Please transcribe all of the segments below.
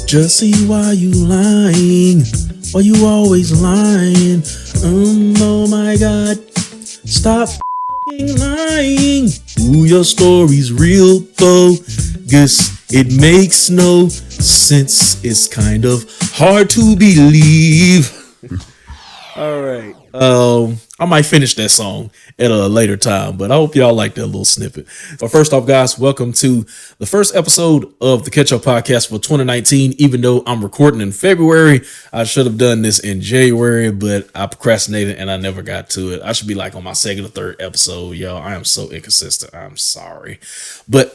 Jussie, why you lying? Why you always lying? Oh my God, stop f***ing lying. Ooh, your story's real though. Guess it makes no sense. It's kind of hard to believe. All right. I might finish that song at a later time, but I hope y'all like that little snippet. But first off, guys, welcome to the first episode of the Catch Up Podcast for 2019. Even though I'm recording in February, I should have done this in January, but I procrastinated and I never got to it. I should be like on my second or third episode, y'all. I am so inconsistent. I'm sorry. But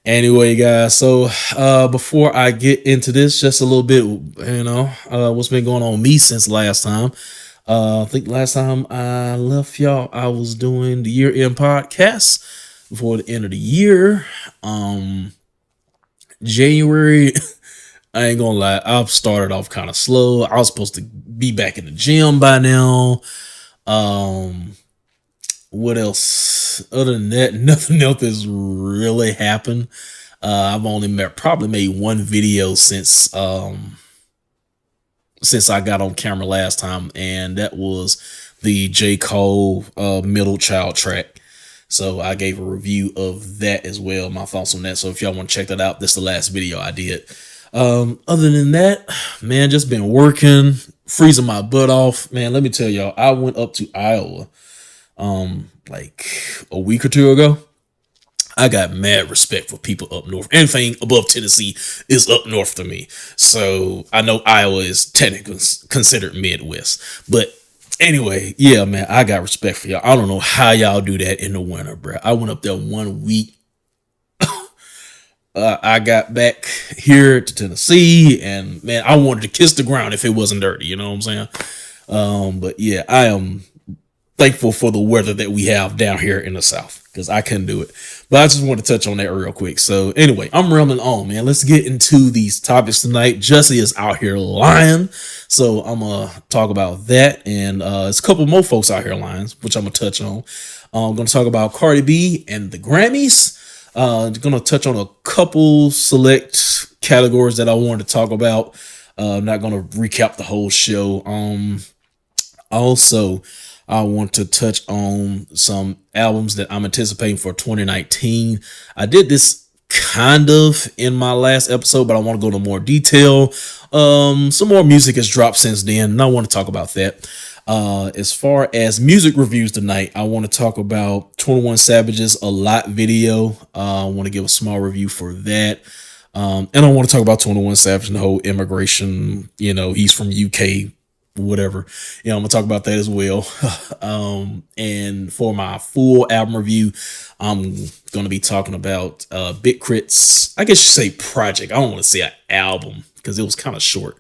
anyway, guys, so before I get into this, just a little bit, what's been going on with me since last time. I think last time I left y'all, I was doing the year-end podcast before the end of the year. January, I ain't gonna lie, I've started off kind of slow. I was supposed to be back in the gym by now. What else? Other than that, nothing else has really happened. I've only probably made one video since I got on camera last time, and that was the J. Cole Middle Child track. So I gave a review of that as well, my thoughts on that. So if y'all want to check that out, this is the last video I did. Other than that, man, just been working, freezing my butt off. Man, let me tell y'all, I went up to Iowa like a week or two ago. I got mad respect for people up north. Anything above Tennessee is up north to me. So I know Iowa is technically considered Midwest. But anyway, yeah, man, I got respect for y'all. I don't know how y'all do that in the winter, bro. I went up there 1 week. I got back here to Tennessee, and man, I wanted to kiss the ground if it wasn't dirty. You know what I'm saying? But yeah, I am thankful for the weather that we have down here in the South, because I couldn't do it. But I just want to touch on that real quick. So anyway, I'm rambling on, man. Let's get into these topics tonight. Jussie is out here lying, so I'm gonna talk about that, and it's a couple more folks out here lying, which I'm gonna touch on. I'm gonna talk about Cardi B and the Grammys. Gonna touch on a couple select categories that I wanted to talk about. I'm not gonna recap the whole show. Also, I want to touch on some albums that I'm anticipating for 2019. I did this kind of in my last episode, but I want to go into more detail. Some more music has dropped since then, and I want to talk about that. As far as music reviews tonight, I want to talk about 21 Savage's A Lot video. I want to give a small review for that. And I want to talk about 21 Savage and the whole immigration, he's from UK, whatever. I'm gonna talk about that as well. And for my full album review, I'm gonna be talking about Big Krit's, I guess you say project. I don't want to say an album because it was kind of short.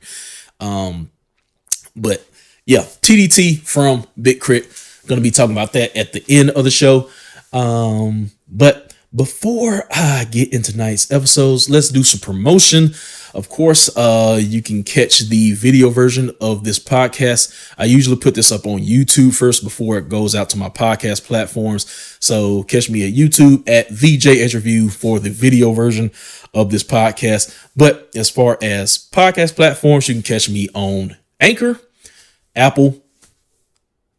But yeah, TDT from Big Krit. Gonna be talking about that at the end of the show. But before I get into tonight's episodes, let's do some promotion. Of course, you can catch the video version of this podcast. I usually put this up on YouTube first before it goes out to my podcast platforms. So catch me at YouTube at the JH Review for the video version of this podcast. But as far as podcast platforms, you can catch me on Anchor, Apple,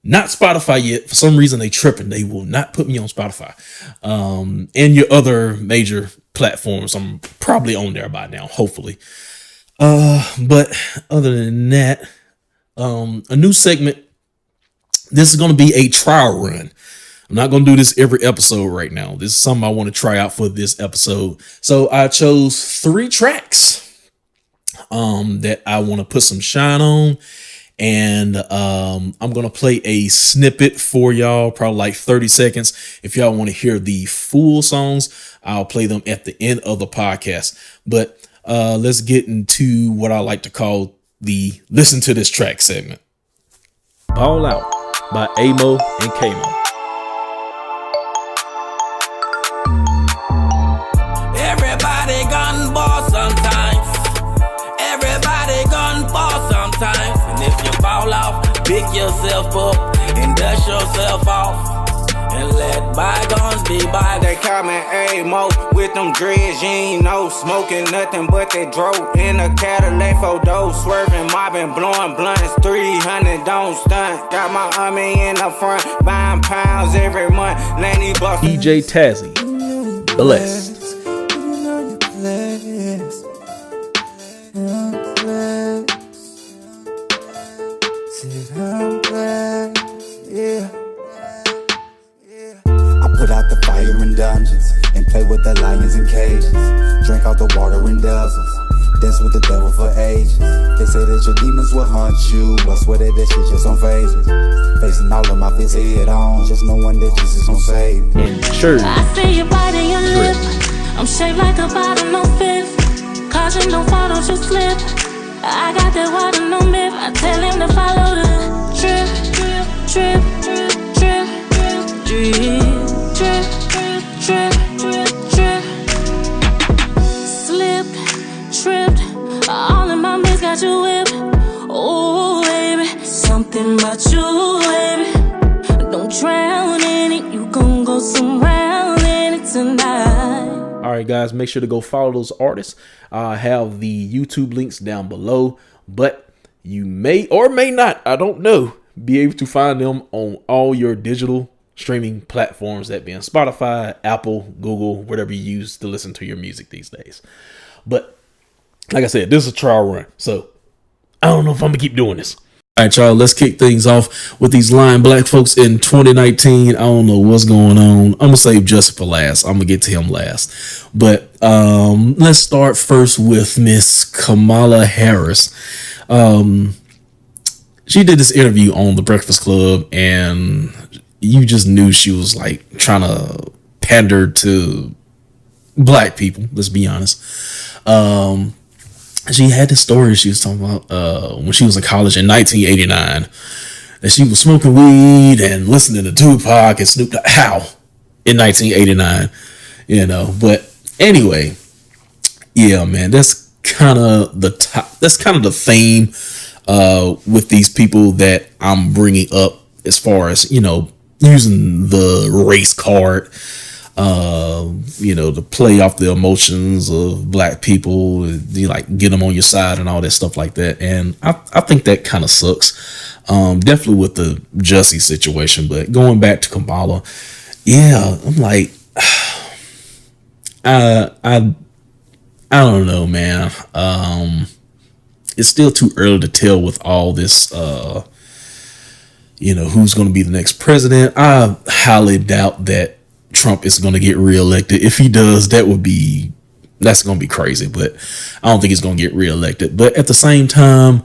not Spotify yet. For some reason, they tripping. They will not put me on Spotify. And your other major platforms. I'm probably on there by now, hopefully. But other than that, a new segment. This is going to be a trial run. I'm not going to do this every episode right now. This is something I want to try out for this episode. So I chose 3 tracks that I want to put some shine on. And I'm going to play a snippet for y'all, probably like 30 seconds. If y'all want to hear the full songs, I'll play them at the end of the podcast. But let's get into what I like to call the Listen to This Track segment. Ball Out by A.Moe and K.Mo. Everybody gun ball sometimes. Everybody gun ball sometimes. And if you fall off, pick yourself up and dust yourself off. And let bygones be bygones. They call me A.Moe with them dreads, you ain't know. Smoking nothing but they drove in a Cadillac for those. Swerving, mobbing, blowing blunts, 300 don't stunt. Got my army in the front, buying pounds every month. Lanny Buster. DJ Tazzy, blessed. Put out the fire in dungeons and play with the lions in cages. Drink out the water in dozens. Dance with the devil for ages. They say that your demons will haunt you. I swear that shit just don't faze me. Facing all of my fears head on. Just knowing that Jesus gon' save me. And Chird. I see you biting your lip. I'm shaped like a bottle, no fifth. Caution, don't fall, don't you slip. I got that water, no myth. I tell him to follow the drip, drip, drip, drip, drip, drip. Drip, drip, drip, drip. Slipped, tripped. All in my mix got you whipped. Oh, baby. Something about you, baby. Don't drown in it. You gon' go some round in it tonight. All right, guys, make sure to go follow those artists. I have the YouTube links down below, but you may or may not, I don't know, be able to find them on all your digital streaming platforms, that being Spotify, Apple, Google, whatever you use to listen to your music these days. But like I said, this is a trial run, so I don't know if I'm gonna keep doing this. All right, y'all, let's kick things off with these lying black folks in 2019. I don't know what's going on. I'm gonna save Jussie for last. I'm gonna get to him last. But let's start first with Miss Kamala Harris. She did this interview on The Breakfast Club, and you just knew she was like trying to pander to black people. Let's be honest. She had this story she was talking about when she was in college in 1989, that she was smoking weed and listening to Tupac and Snoop Dogg. How? In 1989, you know. But anyway, yeah, man, that's kind of the top. That's kind of the theme with these people that I'm bringing up, as far as, you know, using the race card, you know, to play off the emotions of black people, you like get them on your side and all that stuff like that. And I think that kind of sucks. Definitely with the Jussie situation, but going back to Kamala, yeah, I'm like, I don't know, man. It's still too early to tell with all this, you know, who's going to be the next president. I highly doubt that Trump is going to get reelected. If he does, that's going to be crazy, but I don't think he's going to get reelected. But at the same time,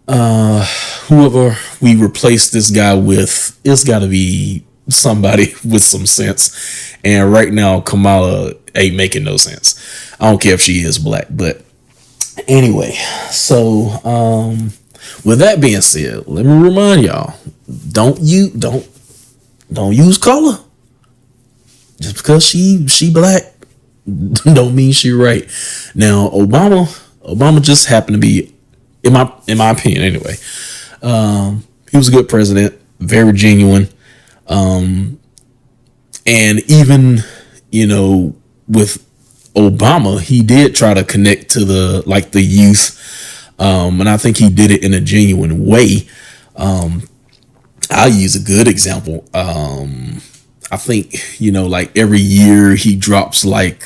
whoever we replace this guy with, it's got to be somebody with some sense. And right now, Kamala ain't making no sense. I don't care if she is black, but anyway, so, with that being said, let me remind y'all, don't use color. Just because she black don't mean she right. Now, Obama just happened to be, in my opinion anyway, he was a good president, very genuine. And even, you know, with Obama, he did try to connect to the youth. And I think he did it in a genuine way. I'll use a good example. I think, you know, like every year he drops like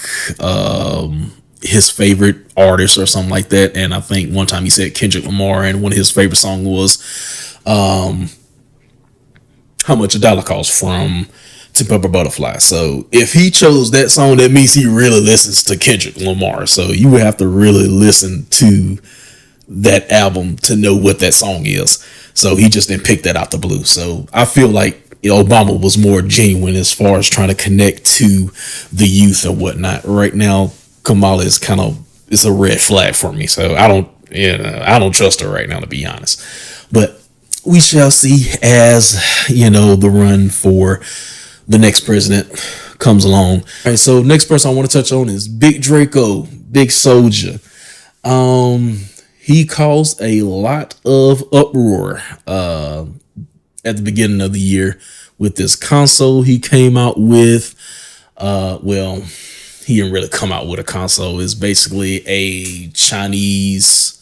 his favorite artist or something like that. And I think one time he said Kendrick Lamar, and one of his favorite songs was How Much a Dollar Costs from To Pimp a Butterfly. So if he chose that song, that means he really listens to Kendrick Lamar. So you would have to really listen to that album to know what that song is. So he just didn't pick that out the blue. So I feel like, you know, Obama was more genuine as far as trying to connect to the youth and whatnot. Right now, Kamala is a red flag for me. So I don't trust her right now, to be honest. But we shall see as, you know, the run for the next president comes along. All right, so next person I want to touch on is Big Draco, Big Soulja. He caused a lot of uproar at the beginning of the year with this console he came out with. Well, he didn't really come out with a console. It's basically a Chinese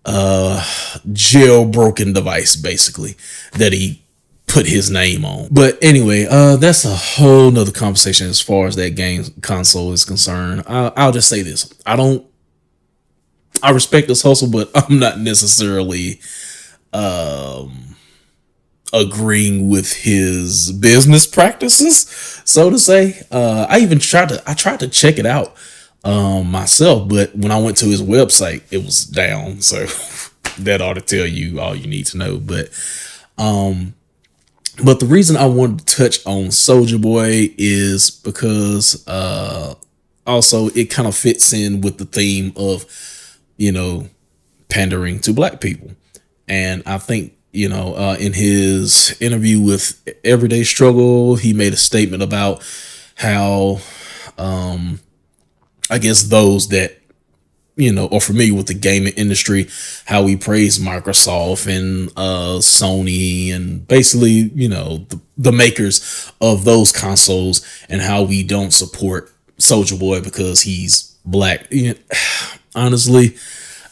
jailbroken device, basically, that he put his name on. But anyway, that's a whole nother conversation as far as that game console is concerned. I'll just say this. I respect this hustle, but I'm not necessarily agreeing with his business practices, so to say. I tried to check it out myself, but when I went to his website, it was down. So that ought to tell you all you need to know. But the reason I wanted to touch on Soulja Boy is because also it kind of fits in with the theme of, pandering to black people. And I think, in his interview with Everyday Struggle, he made a statement about how, I guess those that, are familiar with the gaming industry, how we praise Microsoft and Sony and basically, the makers of those consoles, and how we don't support Soulja Boy because he's black. Honestly,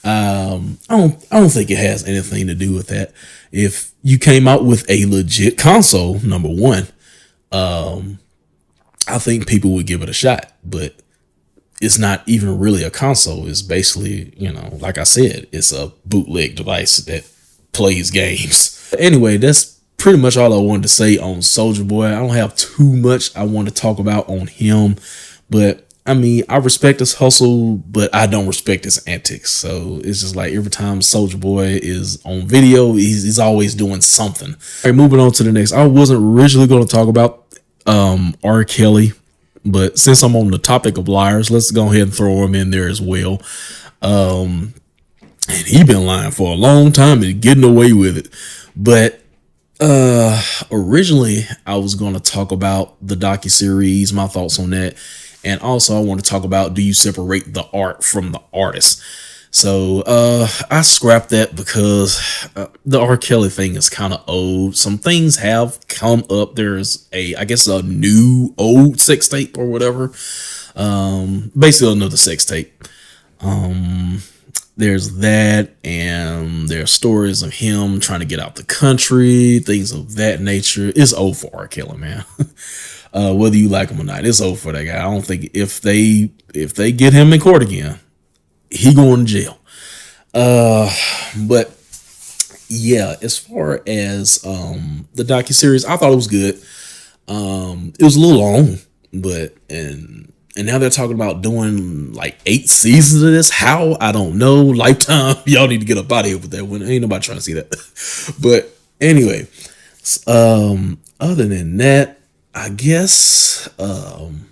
I don't think it has anything to do with that. If you came out with a legit console, number one, I think people would give it a shot, but it's not even really a console. It's basically, like I said, it's a bootleg device that plays games. Anyway, that's pretty much all I wanted to say on Soulja Boy. I don't have too much I want to talk about on him, but I mean, I respect his hustle, but I don't respect his antics. So it's just like every time Soulja Boy is on video, he's always doing something. All right, moving on to the next. I wasn't originally going to talk about R.Kelly, but since I'm on the topic of liars, let's go ahead and throw him in there as well. And he been lying for a long time and getting away with it. But originally I was going to talk about the docuseries, my thoughts on that. And also I want to talk about, do you separate the art from the artist? So I scrapped that because the R. Kelly thing is kind of old. Some things have come up. There's I guess a new old sex tape or whatever. Basically another sex tape. There's that, and there are stories of him trying to get out the country, things of that nature. It's old for R. Kelly, man. Whether you like him or not, it's over for that guy. I don't think if they get him in court again, he going to jail. But yeah, as far as the docuseries, I thought it was good. It was a little long, but and now they're talking about doing like 8 seasons of this. How? I don't know. Lifetime. Y'all need to get up out of here with that one. Ain't nobody trying to see that. But anyway, other than that, I guess, am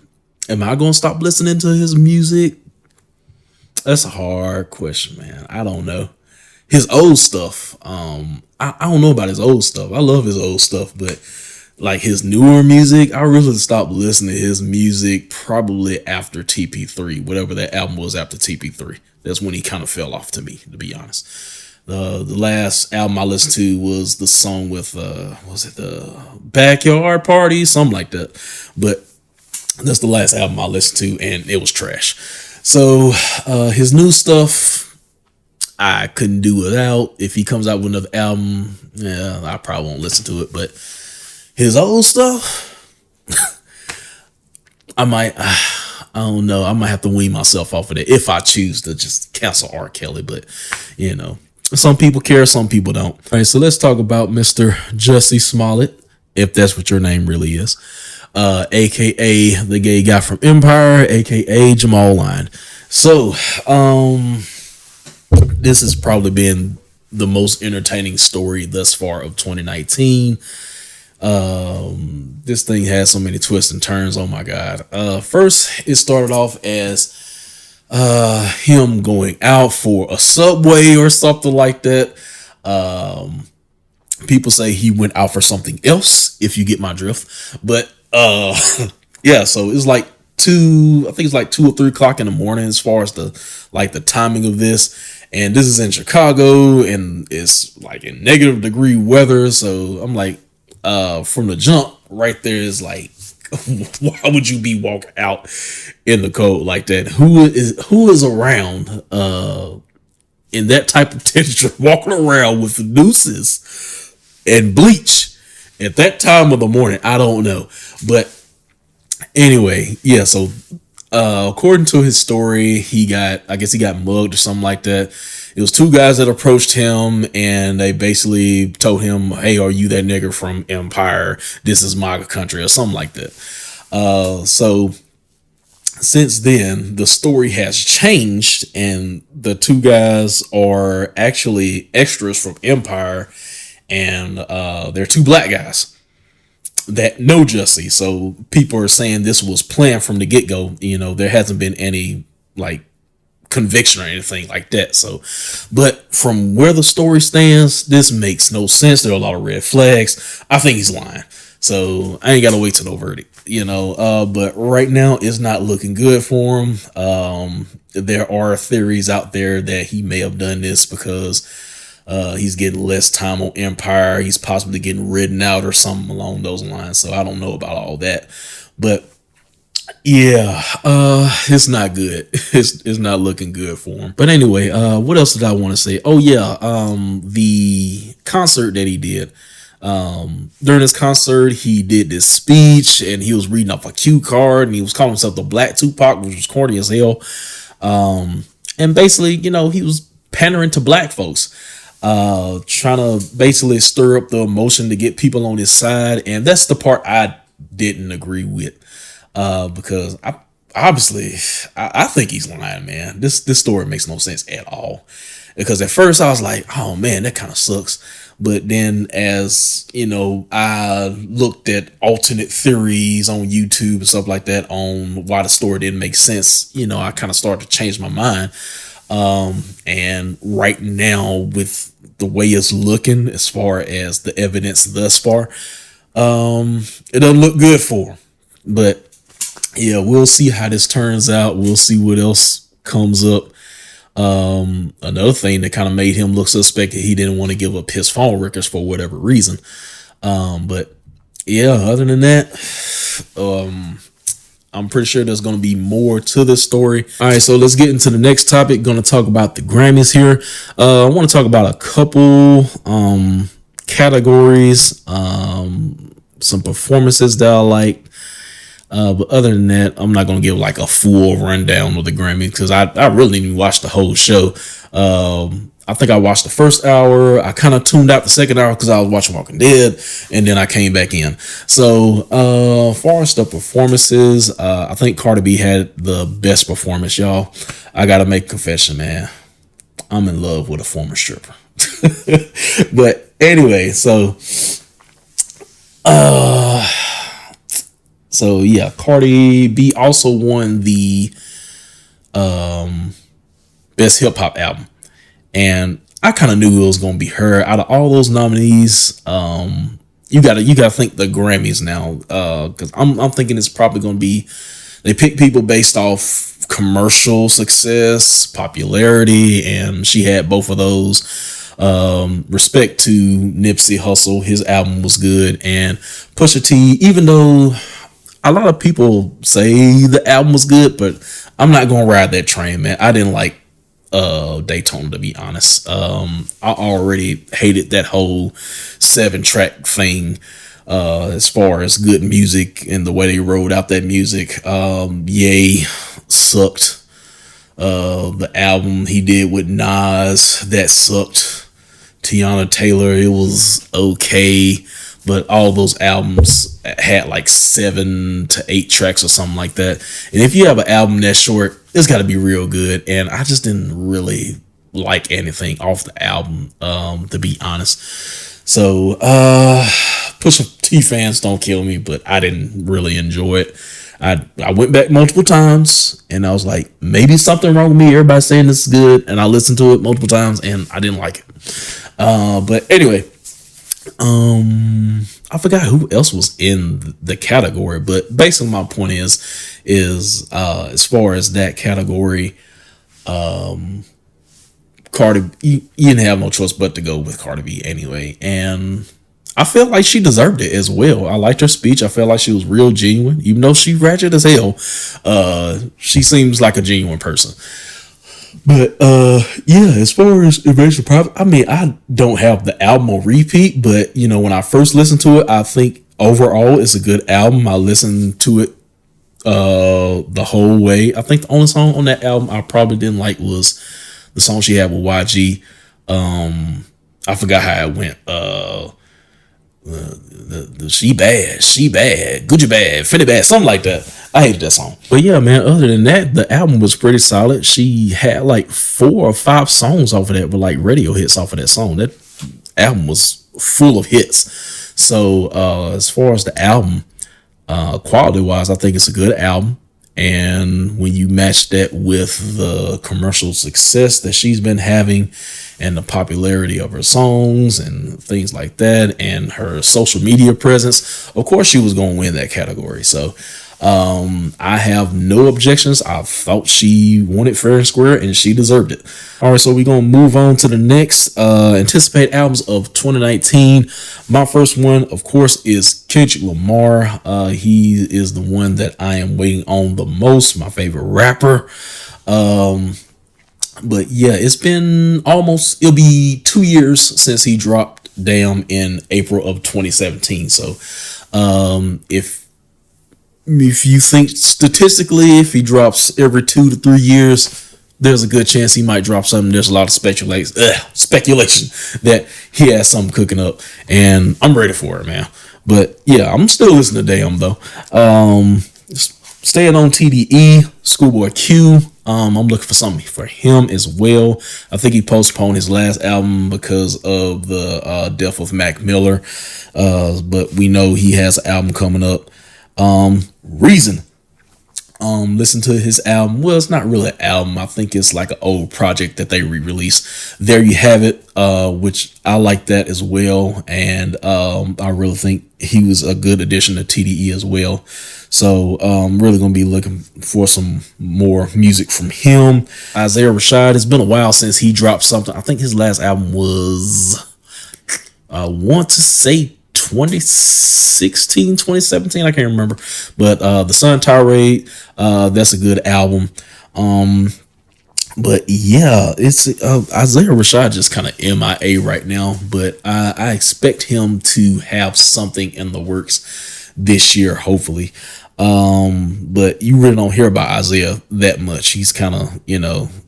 I going to stop listening to his music? That's a hard question, man. I don't know. His old stuff, I don't know about his old stuff. I love his old stuff, but like his newer music, I really stopped listening to his music probably after TP3, whatever that album was after TP3. That's when he kind of fell off to me, to be honest. The last album I listened to was the song with, was it the Backyard Party? Something like that. But that's the last album I listened to, and it was trash. So his new stuff, I couldn't do without. If he comes out with another album, yeah, I probably won't listen to it. But his old stuff, I don't know. I might have to wean myself off of it if I choose to just cancel R. Kelly. But, some people care, some people don't. All right, so let's talk about Mr. Jussie Smollet, if that's what your name really is. AKA the gay guy from Empire, AKA Jamal Line. So, this has probably been the most entertaining story thus far of 2019. This thing has so many twists and turns. Oh my God. First, it started off as him going out for a Subway or something like that. People say he went out for something else, if you get my drift. But yeah, so it's like 2 or 3 o'clock in the morning as far as the timing of this. And this is in Chicago, and it's like in -degree weather. So I'm like, from the jump right there is like, why would you be walking out in the cold like that? Who is around in that type of temperature walking around with nooses and bleach at that time of the morning? I don't know. But anyway, yeah, so according to his story, I guess he got mugged or something like that. It was two guys that approached him, and they basically told him, "Hey, are you that nigger from Empire? This is my country," or something like that. So since then, the story has changed, and the two guys are actually extras from Empire, and they're two black guys that know Jussie. So people are saying this was planned from the get-go. You know, there hasn't been any like conviction or anything like that. So, but from where the story stands, this makes no sense. There are a lot of red flags. I think he's lying. So I ain't gotta wait till no verdict, you know. But right now it's not looking good for him. There are theories out there that he may have done this because he's getting less time on Empire. He's possibly getting ridden out or something along those lines. So I don't know about all that, but yeah, it's not good. It's not looking good for him. But anyway, what else did I want to say? Oh yeah, the concert that he did. During his concert, he did this speech, and he was reading off a cue card, and he was calling himself the Black Tupac, which was corny as hell. And basically, you know, he was pandering to black folks, trying to basically stir up the emotion to get people on his side. And that's the part I didn't agree with. Because I think he's lying, man. This story makes no sense at all. Because at first I was like, oh man, that kind of sucks. But then as, you know, I looked at alternate theories on YouTube and stuff like that on why the story didn't make sense, you know, I kind of started to change my mind. And right now with the way it's looking as far as the evidence thus far, it doesn't look good for him. But yeah, we'll see how this turns out. We'll see what else comes up. Another thing that kind of made him look suspect, he didn't want to give up his phone records for whatever reason. But yeah, other than that, I'm pretty sure there's going to be more to this story. All right, so let's get into the next topic. Going to talk about the Grammys here. I want to talk about a couple categories, some performances that I like. But other than that, I'm not going to give like a full rundown of the Grammys because I really didn't even watch the whole show. I think I watched the first hour. I kind of tuned out the second hour because I was watching Walking Dead, and then I came back in. So far as the performances, I think Cardi B had the best performance, y'all. I got to make a confession, man. I'm in love with a former stripper. But anyway, so yeah, Cardi B also won the best hip hop album, and I kind of knew it was gonna be her. Out of all those nominees, you gotta think the Grammys now, because I'm thinking it's probably gonna be they pick people based off commercial success, popularity, and she had both of those. Respect to Nipsey Hussle, his album was good, and Pusha T, even though a lot of people say the album was good, but I'm not gonna ride that train, man. I didn't like Daytona, to be honest. I already hated that whole 7-track thing as far as good music and the way they rolled out that music. Ye sucked. The album he did with Nas, that sucked. Tiana Taylor, it was okay, but all those albums had like 7 to 8 tracks or something like that. And if you have an album that short, it's got to be real good. And I just didn't really like anything off the album, to be honest. So Pusha T fans, don't kill me, but I didn't really enjoy it. I went back multiple times and I was like, maybe something wrong with me. Everybody's saying this is good. And I listened to it multiple times and I didn't like it. But anyway, I forgot who else was in the category, but basically my point is as far as that category, Cardi, you didn't have no choice but to go with Cardi B anyway. And I feel like she deserved it as well. I liked her speech. I felt like she was real genuine, even though she ratchet as hell. She seems like a genuine person. But yeah, as far as Invasion Private, I mean, I don't have the album on repeat, but you know, when I first listened to it, I think overall it's a good album. I listened to it the whole way. I think the only song on that album I probably didn't like was the song she had with YG. I forgot how it went. The she bad, Gucci bad, Fendi bad, something like that. I hated that song. But yeah, man, other than that, the album was pretty solid. She had like 4 or 5 songs off of that, but like radio hits off of that song. That album was full of hits. So as far as the album, quality wise, I think it's a good album. And when you match that with the commercial success that she's been having and the popularity of her songs and things like that and her social media presence, of course she was going to win that category. So I have no objections. I thought she won it fair and square and she deserved it. All right, so we're going to move on to the next anticipated albums of 2019. My first one, of course, is Kendrick Lamar. He is the one that I am waiting on the most, my favorite rapper. But yeah, it's been it'll be 2 years since he dropped Damn in April of 2017. So if you think statistically, if he drops every 2 to 3 years, there's a good chance he might drop something. There's a lot of speculation that he has something cooking up, and I'm ready for it, man. But yeah, I'm still listening to Damn though. Staying on TDE, Schoolboy Q. I'm looking for something for him as well. I think he postponed his last album because of the death of Mac Miller. But we know he has an album coming up. Reason. Listen to his album. Well, it's not really an album. I think it's like an old project that they re-released. There you have it, which I like that as well. And I really think he was a good addition to TDE as well. So I'm really going to be looking for some more music from him. Isaiah Rashad, it's been a while since he dropped something. I think his last album was, I want to say 2016, 2017. I can't remember. But The Sun Tirade, that's a good album. But yeah, it's Isaiah Rashad just kind of MIA right now. But I expect him to have something in the works this year, hopefully. But you really don't hear about Isaiah that much. He's kind of,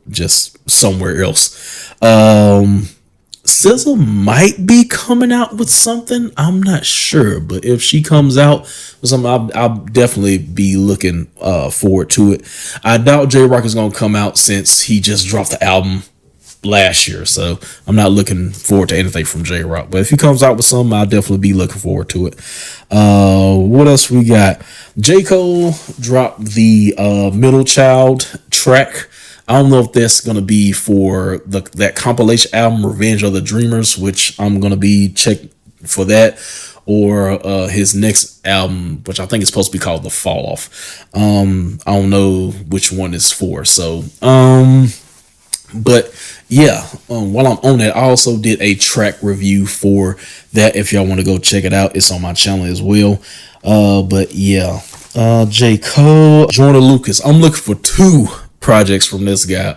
just somewhere else. SZA might be coming out with something. I'm not sure, but if she comes out with something, I'll definitely be looking forward to it. I doubt J-Rock is going to come out since he just dropped the album last year, so I'm not looking forward to anything from J-Rock. But if he comes out with something, I'll definitely be looking forward to it. What else we got? J. Cole dropped the Middle Child track. I don't know if that's going to be for that compilation album, Revenge of the Dreamers, which I'm going to be checking for that, or his next album, which I think is supposed to be called The Fall Off. I don't know which one it's for. So, but yeah, while I'm on that, I also did a track review for that. If y'all want to go check it out, it's on my channel as well. But yeah, J. Cole, Jordan Lucas. I'm looking for 2 projects from this guy.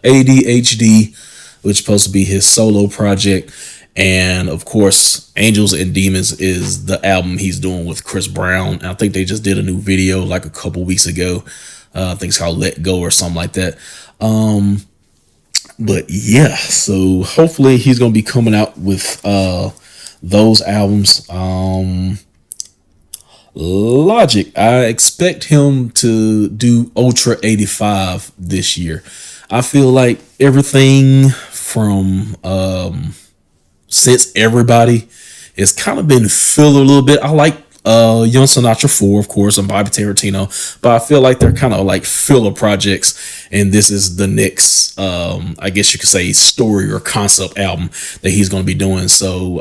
ADHD, which is supposed to be his solo project, and of course Angels and Demons is the album he's doing with Chris Brown. I think they just did a new video like a couple weeks ago. I think it's called Let Go or something like that. But yeah, so hopefully he's gonna be coming out with those albums. Logic, I expect him to do Ultra 85 this year. I feel like everything from since Everybody has kind of been filled a little bit. I like Young Sinatra 4, of course, and Bobby Tarantino, but I feel like they're kind of like filler projects, and this is the next I guess you could say story or concept album that he's going to be doing. So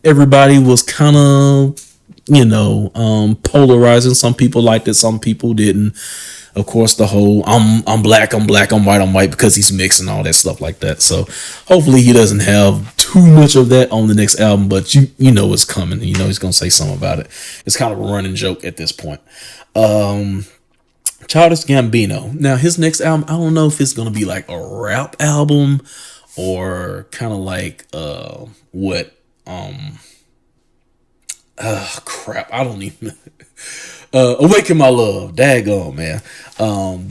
Everybody was kind of polarizing. Some people liked it, some people didn't. Of course, the whole I'm black, I'm white because he's mixed and all that stuff like that. So hopefully he doesn't have too much of that on the next album, but you know it's coming. You know he's gonna say something about it. It's kind of a running joke at this point. Childish Gambino. Now his next album, I don't know if it's gonna be like a rap album or kind of like crap, I don't even Awaken My Love. Daggone, man.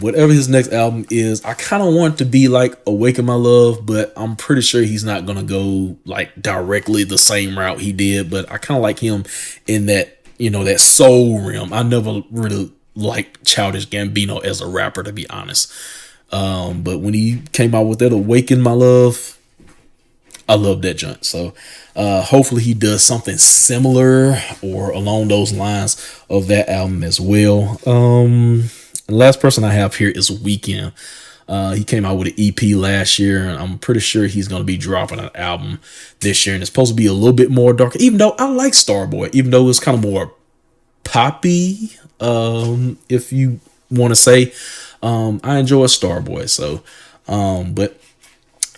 Whatever his next album is, I kind of want it to be like Awaken My Love, but I'm pretty sure he's not gonna go like directly the same route he did. But I kind of like him in that, that soul realm. I never really liked Childish Gambino as a rapper, to be honest. But when he came out with that Awaken My Love, I love that joint. So hopefully he does something similar or along those lines of that album as well. The last person I have here is Weeknd. He came out with an EP last year, and I'm pretty sure he's going to be dropping an album this year, and it's supposed to be a little bit more dark, even though I like Starboy, even though it's kind of more poppy, if you want to say. I enjoy Starboy, so but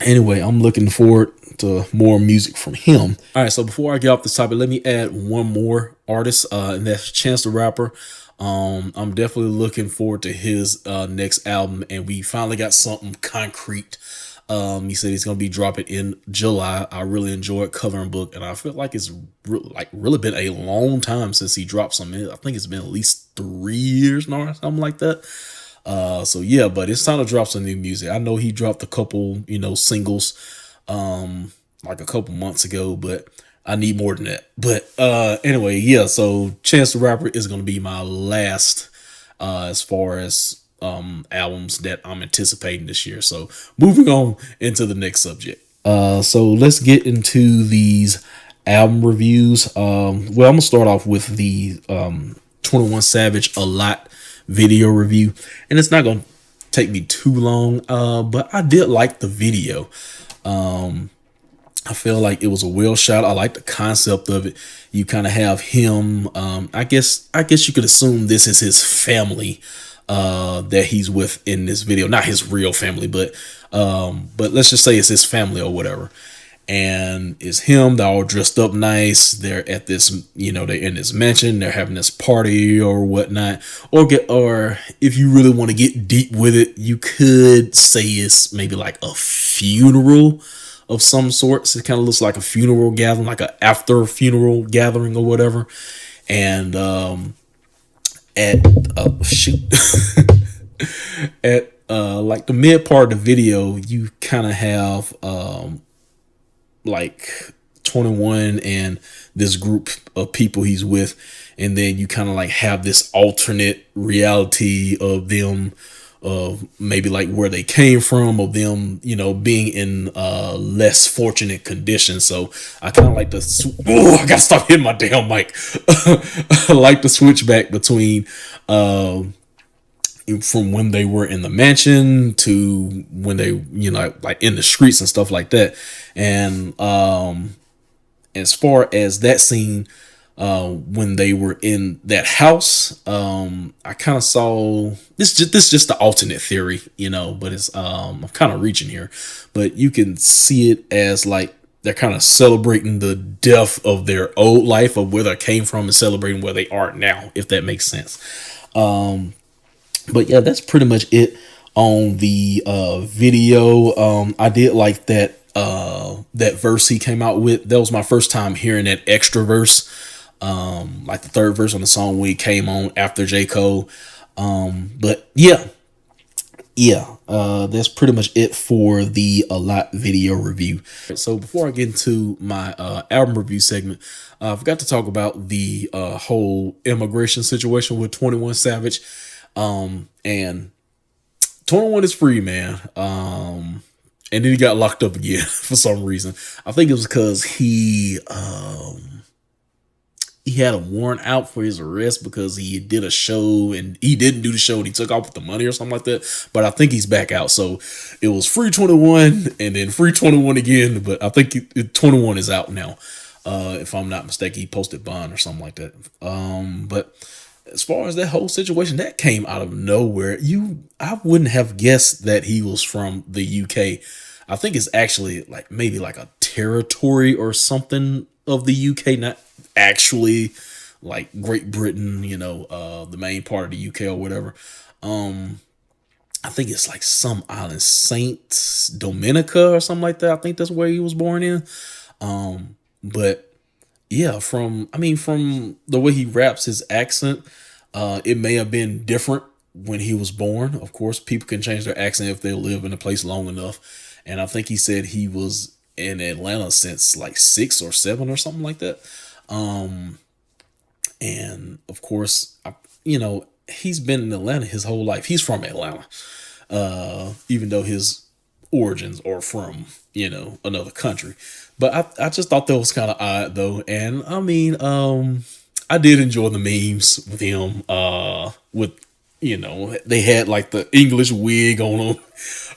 anyway, I'm looking forward to more music from him. All right, so before I get off this topic, let me add one more artist, and that's Chance the Rapper. I'm definitely looking forward to his next album, and we finally got something concrete. He said he's gonna be dropping in July. I really enjoyed Covering Book, and I feel like it's really been a long time since he dropped something. I think it's been at least 3 years now or something like that. So yeah, but it's time to drop some new music. I know he dropped a couple, singles, like a couple months ago, but I need more than that. But anyway, yeah, so Chance the Rapper is going to be my last as far as albums that I'm anticipating this year. So moving on into the next subject. So let's get into these album reviews. Well, I'm gonna start off with the 21 Savage A Lot video review, and it's not gonna take me too long, but I did like the video. I feel like it was a well shot. I like the concept of it. You kind of have him, I guess you could assume this is his family that he's with in this video, not his real family, but let's just say it's his family or whatever. And it's him. They're all dressed up nice. They're at this, they're in this mansion. They're having this party or whatnot. Or if you really want to get deep with it, you could say it's maybe like a funeral of some sorts. It kind of looks like a funeral gathering, like an after funeral gathering or whatever. And at like the mid part of the video, you kind of have like 21 and this group of people he's with, and then you kind of like have this alternate reality of them, of maybe like where they came from, of them, being in less fortunate conditions. So I kind of like to I gotta stop hitting my damn mic. I like to switch back between from when they were in the mansion to when they, like in the streets and stuff like that. And as far as that scene, when they were in that house, I kind of saw this just the alternate theory, but it's I'm kind of reaching here, but you can see it as like they're kind of celebrating the death of their old life, of where they came from, and celebrating where they are now, if that makes sense. But yeah, that's pretty much it on the video. I did like that that verse he came out with. That was my first time hearing that extra verse, like the third verse on the song when he came on after J. Cole. But yeah, that's pretty much it for the A Lot video review. So before I get into my album review segment, I forgot to talk about the whole immigration situation with 21 Savage. And 21 is free, man. And then he got locked up again for some reason. I think it was because he had a warrant out for his arrest because he did a show and he didn't do the show and he took off with the money or something like that. But I think he's back out. So it was free 21 and then free 21 again. But I think 21 is out now. If I'm not mistaken, he posted bond or something like that. But as far as that whole situation, that came out of nowhere. I wouldn't have guessed that he was from the UK. I think it's actually like maybe like a territory or something of the UK, not actually like Great Britain, the main part of the UK or whatever. I think it's like some island, Saint Dominica or something like that. I think that's where he was born in. But yeah, from the way he raps, his accent, it may have been different when he was born. Of course, people can change their accent if they live in a place long enough. And I think he said he was in Atlanta since like 6 or 7 or something like that. And of course, he's been in Atlanta his whole life. He's from Atlanta, even though his origins are from, another country. But I just thought that was kind of odd though. And I did enjoy the memes with him, they had like the English wig on him.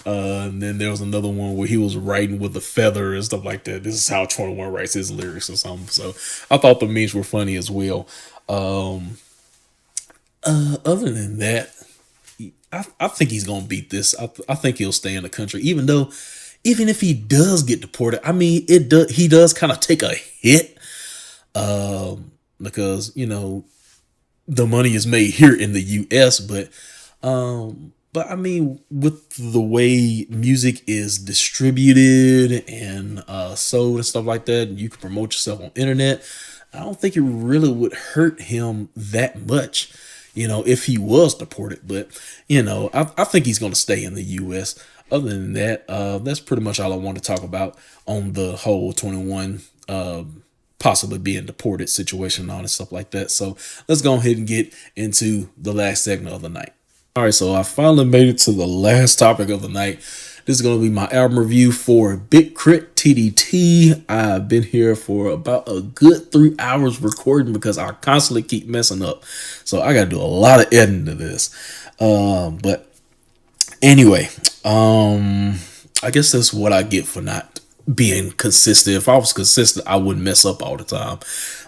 And then there was another one where he was writing with a feather and stuff like that. This is how 21 writes his lyrics or something. So I thought the memes were funny as well. Other than that, I think he's gonna beat this. I think he'll stay in the country, even if he does get deported. He does kind of take a hit, because the money is made here in the U.S. But with the way music is distributed and sold and stuff like that, and you can promote yourself on internet, I don't think it really would hurt him that much, if he was deported. But, I think he's going to stay in the U.S. Other than that, that's pretty much all I want to talk about on the whole 21 possibly being deported situation and all that stuff like that. So let's go ahead and get into the last segment of the night. All right, so I finally made it to the last topic of the night. This is going to be my album review for Krit TDT. I've been here for about a good 3 hours recording because I constantly keep messing up. So I got to do a lot of editing to this. But anyway, I guess that's what I get for not being consistent. If I was consistent, I wouldn't mess up all the time.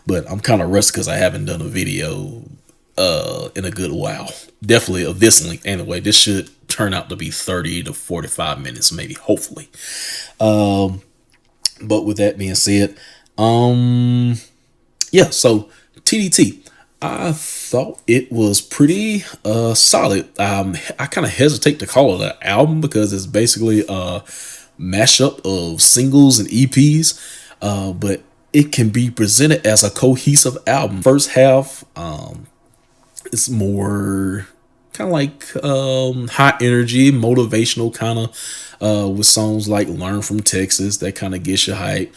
But I'm kind of rusty because I haven't done a video in a good while. Definitely of this length anyway. This should turn out to be 30 to 45 minutes, maybe, hopefully. But with that being said, so TDT, I thought it was pretty solid. I kind of hesitate to call it an album because it's basically a mashup of singles and EPs, but it can be presented as a cohesive album. First half, it's more kind of like high energy, motivational kind of, with songs like Learn from Texas that kind of gets you hype.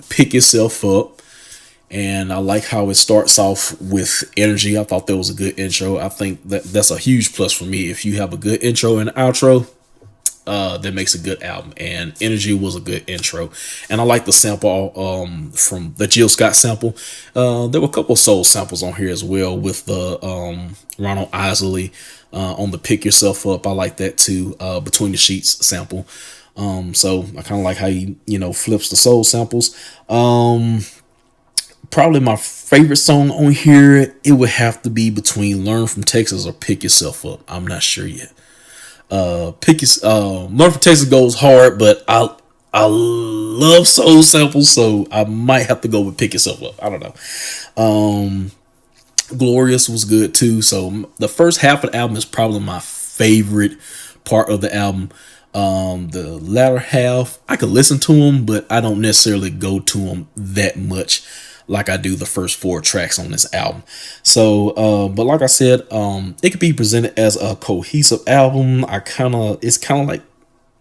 Pick Yourself Up. And I like how it starts off with energy. I thought that was a good intro. I think that's a huge plus for me. If you have a good intro and outro, that makes a good album. And Energy was a good intro. And I like the sample from the Jill Scott sample. There were a couple of soul samples on here as well with the Ronald Isley on the Pick Yourself Up. I like that too. Between the Sheets sample. So I kind of like how he flips the soul samples. Probably my favorite song on here, it would have to be between Learn from Texas or Pick Yourself Up. I'm not sure yet. Learn from Texas goes hard, but I love soul samples, so I might have to go with Pick Yourself Up. I don't know. Glorious was good too. So the first half of the album is probably my favorite part of the album. The latter half, I could listen to them, but I don't necessarily go to them that much like I do the first 4 tracks on this album. So, but like I said, it could be presented as a cohesive album. It's kind of like,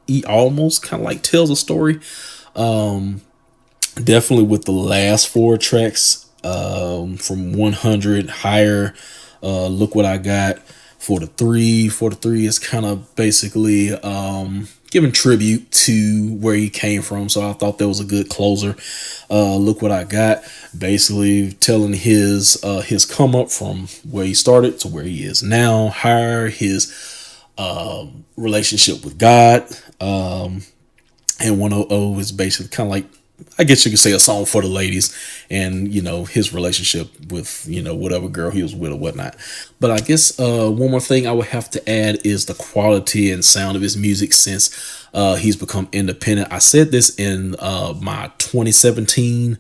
he almost kind of like tells a story. Definitely with the last 4 tracks, from 100 higher, Look What I Got, 43 is kind of basically, giving tribute to where he came from. So I thought that was a good closer. Look What I Got, basically telling his come up from where he started to where he is now. Higher, his relationship with God. And 100 is basically kind of like I guess you could say a song for the ladies, and his relationship with whatever girl he was with or whatnot. But I guess one more thing I would have to add is the quality and sound of his music since he's become independent. I said this in my 2017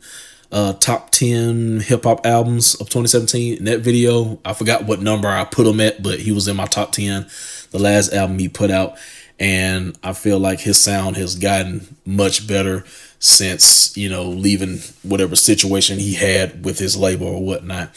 top 10 hip hop albums of 2017. In that video, I forgot what number I put him at, but he was in my top 10, the last album he put out. And I feel like his sound has gotten much better since, leaving whatever situation he had with his label or whatnot.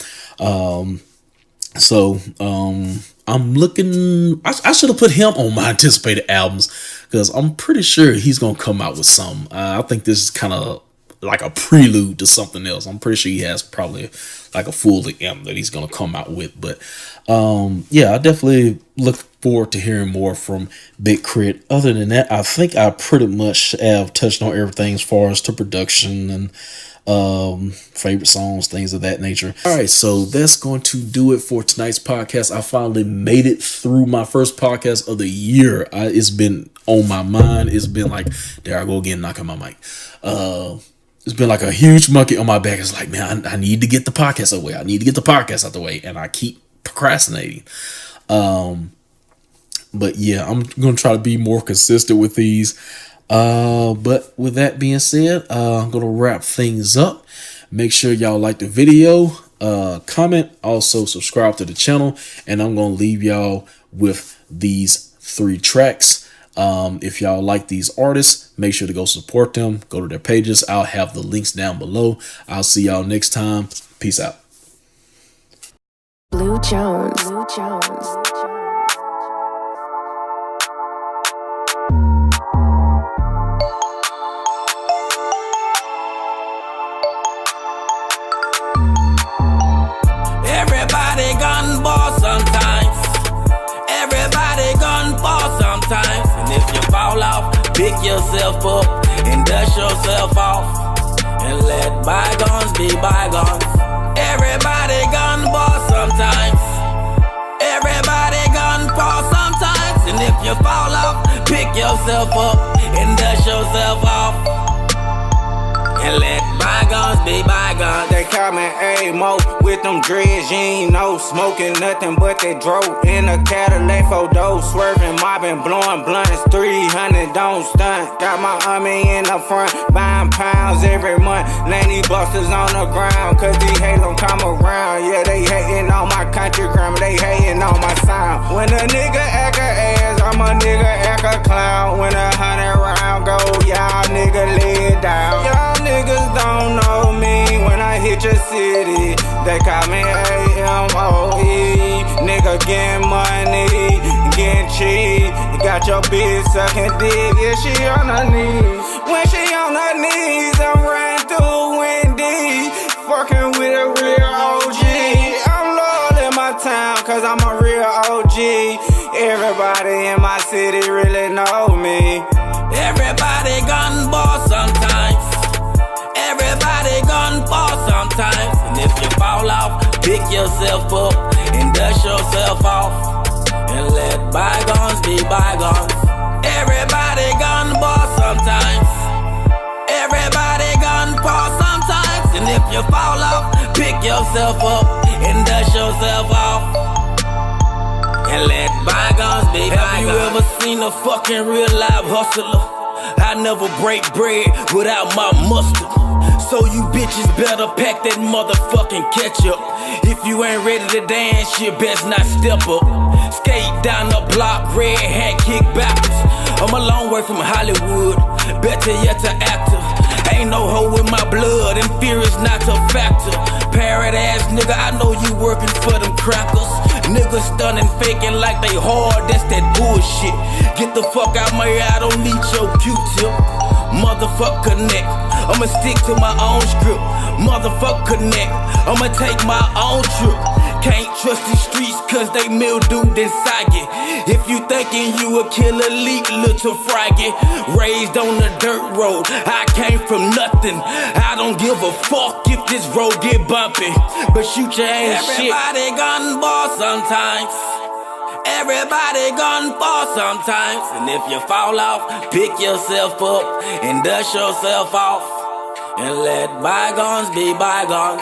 So I'm looking, I should have put him on my anticipated albums because I'm pretty sure he's going to come out with some. I think this is kind of like a prelude to something else. I'm pretty sure he has probably like a full album that he's going to come out with. But yeah, I definitely look forward to hearing more from Big Krit. Other than that, I think I pretty much have touched on everything as far as to production and favorite songs, things of that nature. All right, so that's going to do it for tonight's podcast. I finally made it through my first podcast of the year. It's been on my mind. It's been like, there I go again, knocking my mic. It's been like a huge monkey on my back. It's like, man, I need to get the podcast away. I need to get the podcast out the way, and I keep procrastinating. But yeah, I'm going to try to be more consistent with these. But with that being said, I'm going to wrap things up. Make sure y'all like the video, comment, also subscribe to the channel. And I'm going to leave y'all with these 3 tracks. If y'all like these artists, make sure to go support them. Go to their pages. I'll have the links down below. I'll see y'all next time. Peace out. Blue Jones. Blue Jones. Everybody gun ball sometimes. Everybody gun ball sometimes. And if you fall off, pick yourself up and dust yourself off. And let bygones be bygones. Everybody gun ball sometimes. Everybody gun ball sometimes. And if you fall off, pick yourself up and dust yourself off. And let bygones be bygones. They call me A.Moe with them dreads, you ain't know. Smoking nothing but they drove in a Cadillac photo. Swerving, mobbing, blowing blunts, 300 don't stunt. Got my army in the front, buying pounds every month. Laney busters on the ground, cause these haters don't come around. Yeah, they hating on my country grammar, they hating on my sound. When a nigga act a ass, I'm a nigga act a clown. When 100 round go, y'all nigga lay it down. Y'all niggas don't know me when I hit your city. They call me A.M.O.E. Nigga getting money, getting cheap. You got your bitch sucking dick, yeah, she on her knees. When she on her knees, I'm riding through Wendy, fucking with a real OG. I'm loyal in my town, cause I'm a real OG. Everybody in my city really know me. Everybody gun ball sometimes. Everybody gun ball sometimes. And if you fall off, pick yourself up and dust yourself off. And let bygones be bygones. Everybody gun ball sometimes. Everybody gun ball sometimes. And if you fall off, pick yourself up and dust yourself off. And let bygones be bygones. Have you ever seen a fucking real live hustler? I never break bread without my mustard. So you bitches better pack that motherfucking ketchup. If you ain't ready to dance, you best not step up. Skate down the block, red hat, kick backwards. I'm a long way from Hollywood, better yet to actor. Ain't no hoe in my blood, and fear is not a factor. Parrot ass nigga, I know you working for them crackers. Niggas stunning, faking like they hard, that's that bullshit. Get the fuck out my ear, I don't need your Q-tip. Motherfucker neck, I'ma stick to my own script. Motherfucker neck, I'ma take my own trip. Can't trust these streets cause they mildewed and soggy. If you thinking you a killer elite, little froggy. Raised on the dirt road, I came from nothing. I don't give a fuck if this road get bumpy, but shoot your ass shit. Everybody gun ball sometimes. Everybody gun fall sometimes. And if you fall off, pick yourself up and dust yourself off. and let bygones be bygones.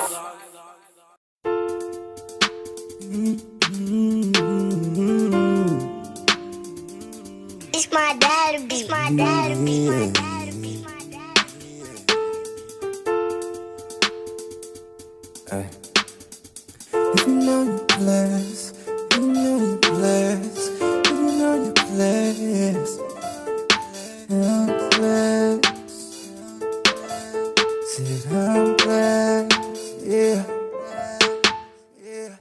It's my daddy beat. My daddy beat. My daddy beat. My daddy beat. If you know you're blessed, you know you're blessed, if you know you're blessed, I'm blessed. Said I'm blessed, yeah.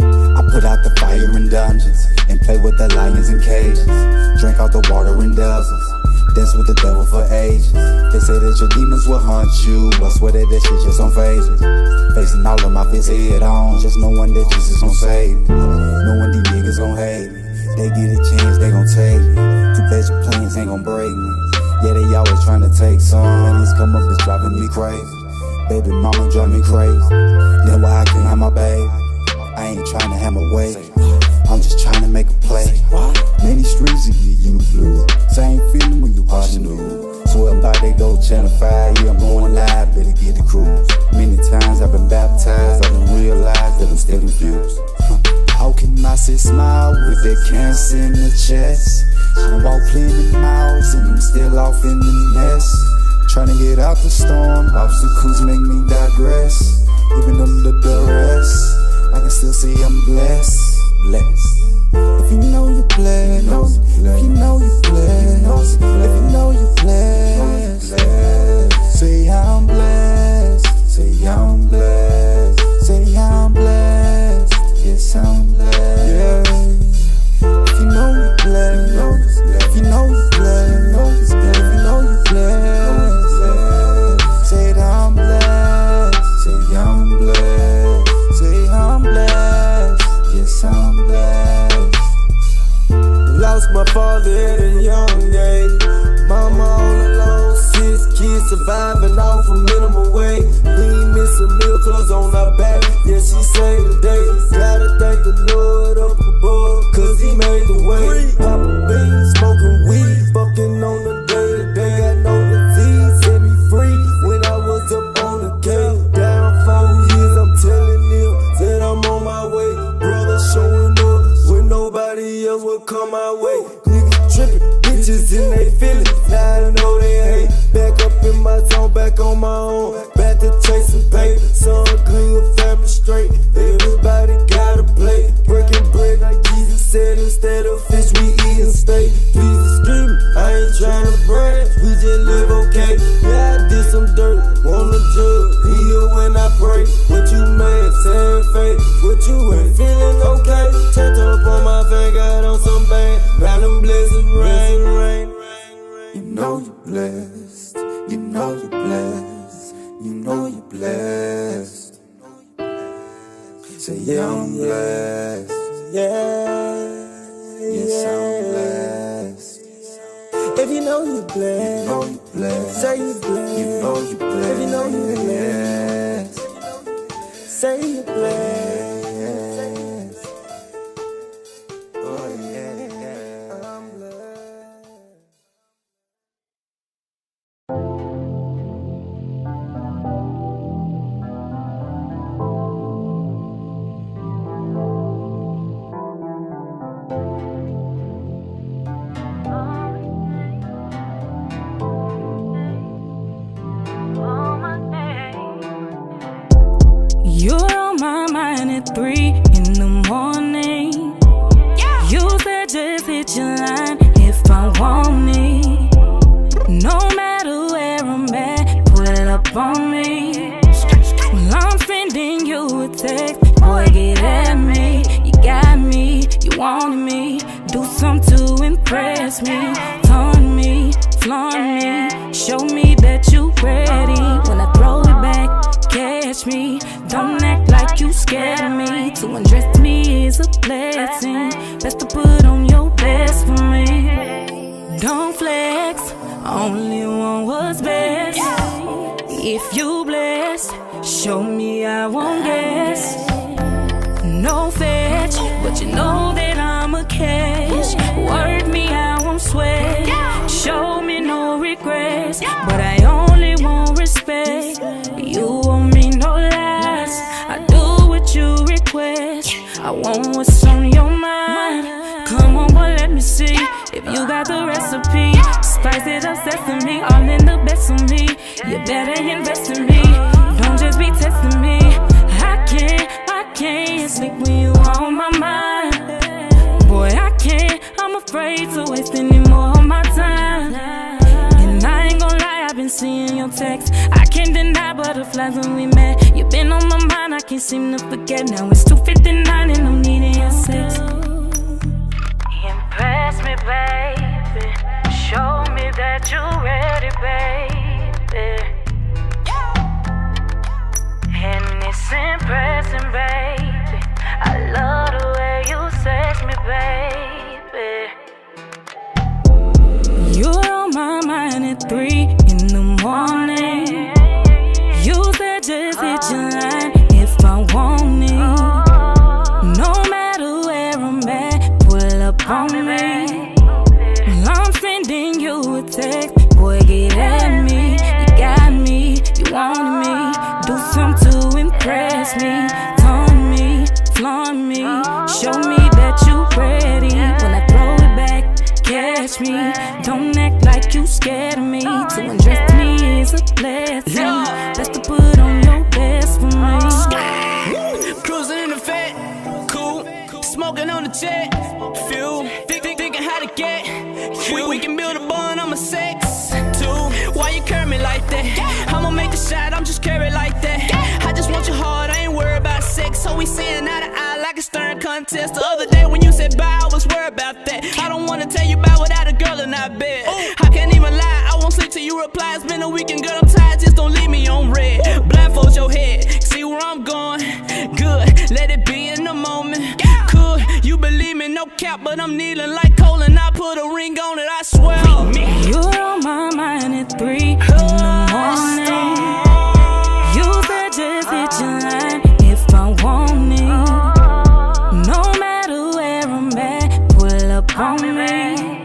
I put out the fire in dungeons and play with the lions in cages. Drink out the water in dozens. Dance with the devil for ages. They say that your demons will haunt you. I swear that that shit just don't phase me. Facing all of my fears head on. Just knowing that Jesus gon' save me. Knowing these niggas gon' hate me. They get a chance, they gon' take me. Too bad your plans ain't gon' break me. Yeah, they always tryna take some. And this come up is driving me crazy. Baby mama drive me crazy. Then why I can't have my baby? I ain't tryna have my way. I'm just tryna make a play. Many streets to get you blue. Same feeling when you watch the news. Swear I'm about to go channel 5. Yeah, I'm going live, better get the cruise. Many times I've been baptized, I done realized that I'm still confused. How can I say smile with that cancer in the chest? I'm out plenty miles and I'm still off in the nest. Tryna get out the storm, obstacles make me digress. Even under duress, I can still say I'm blessed. If you know you're blessed, if you know you're blessed, if you know you're blessed, say I'm blessed, say I'm blessed, say I'm blessed, yes I'm blessed. Yeah. If you know you're blessed, if you know you're blessed, if you know you're blessed, say I'm blessed, say I'm blessed, say I'm blessed, yes I'm blessed. Lost my father at a young age. Mama all alone, 6 kids surviving off a minimum wage. We ain't missing meal clothes on our back. Yeah, she saved the day. Gotta thank the Lord up above, cause he made the way. Poppin' beans, smoking weed, fucking on the day-to-day. Got no disease, set me free when I was up on the cave. Down 4 years, I'm telling them that I'm on my way. Brother showing up when nobody else would come my way. Niggas trippin', bitches in they feelings. Now I know they hate. Back up in my zone, back on my own. Back to chasing paper. Son good, family straight. Everybody got a plate. Breaking bread like Jesus said. Instead of fish, we eatin' steak. Jesus screamin', I ain't tryna brag. We just live okay. Yeah, I did some dirt. Wanna judge, heal when I pray. What you mad, saying fake. What you ain't feeling okay. Turn up on my face, got on some bang. Round them blessings, rain. You know you're blessed. You know you're blessed. You know you're blessed. Say yeah, I'm blessed. Yeah. Yes, I'm blessed. If you know you're blessed, you know you're blessed. Say you're blessed. You know you're blessed. If you know you're blessed, say you're blessed. Oh yeah, I'm blessed. You're on my mind at 3 in the morning. You said just hit your line if I want it. No matter where I'm at, put it up on me. Well, I'm sending you a text, boy, get at me. You got me, you wanted me. Do something to impress me. Taunt me, flaunt me. Show me that you ready. When I throw it back, catch me. Don't act like you scared me. To undress me is a blessing. Best to put on your best for me. Don't flex, only want what's best. If you blessed, show me I won't guess. No fetch, but you know that I'm a catch. Word me, I won't sweat. Show me no regrets, but I only want respect. I want what's on your mind. Come on, boy, let me see if you got the recipe. Spice it up, sesame, all in the best of me. You better invest in me. Don't just be testing me. I can't sleep when you on my mind. Boy, I can't, I'm afraid to waste any more of my time. And I ain't gon' lie, I've been seeing your texts. I can't deny butterflies when we met. You been on my mind, I can't seem to forget. Now it's 2:59 and I'm needing your sex. Impress me, baby. Show me that you're ready, baby. And it's impressing, baby. I love the way you sex me, baby. You're on my mind at 3 in the morning. You said just hit your line if I want it. No matter where I'm at, pull up on me. I'm sending you a text, boy, get at me. You got me, you wanted me. Do something to impress me. Taunt me, flaunt me. Show me that you ready. When I throw it back, catch me. Don't act like you scared of me. To undress me is a blessing. That's to put on your best for me. Cruising in the Fed, cool. Smoking on the jet, fuel. Thinking how to get you. We can build a bond, I'm a sex too. Why you carry me like that? I'ma make a shot, I'm just carried like that. I just want your heart, I ain't worried about sex. So we seeing eye to eye like a stern contest. The other day when you said bye, I was worried about that. I don't wanna tell you about without a girl in that bed. I can't even lie, I won't sleep till you reply. It's been a weekend, girl, I'm tired, just don't leave me on red. Blindfold your head, see where I'm going. Good, let it be in the moment. Could you believe me? No cap, but I'm kneeling like Cole and I put a ring on it, I swear. You're on my mind at 3 in the morning. You said just hit your line if I want it. No matter where I'm at, pull up on me.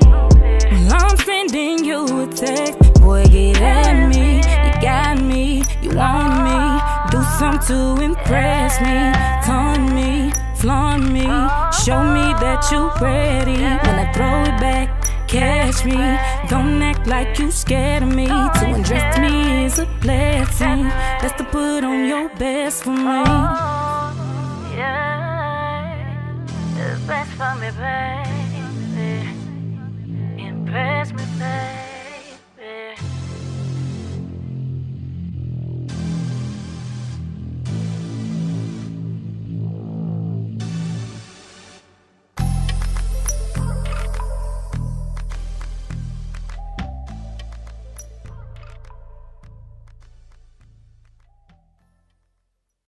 I'm sending you a text, boy, get at me. You got me, you want me. Do something to impress me. Taunt me, flaunt me. Show me that you ready. When I throw it back, catch me. Don't act like you scared of me. To undress me is a blessing. That's to put on your best for me. Yeah, it's best for me, babe.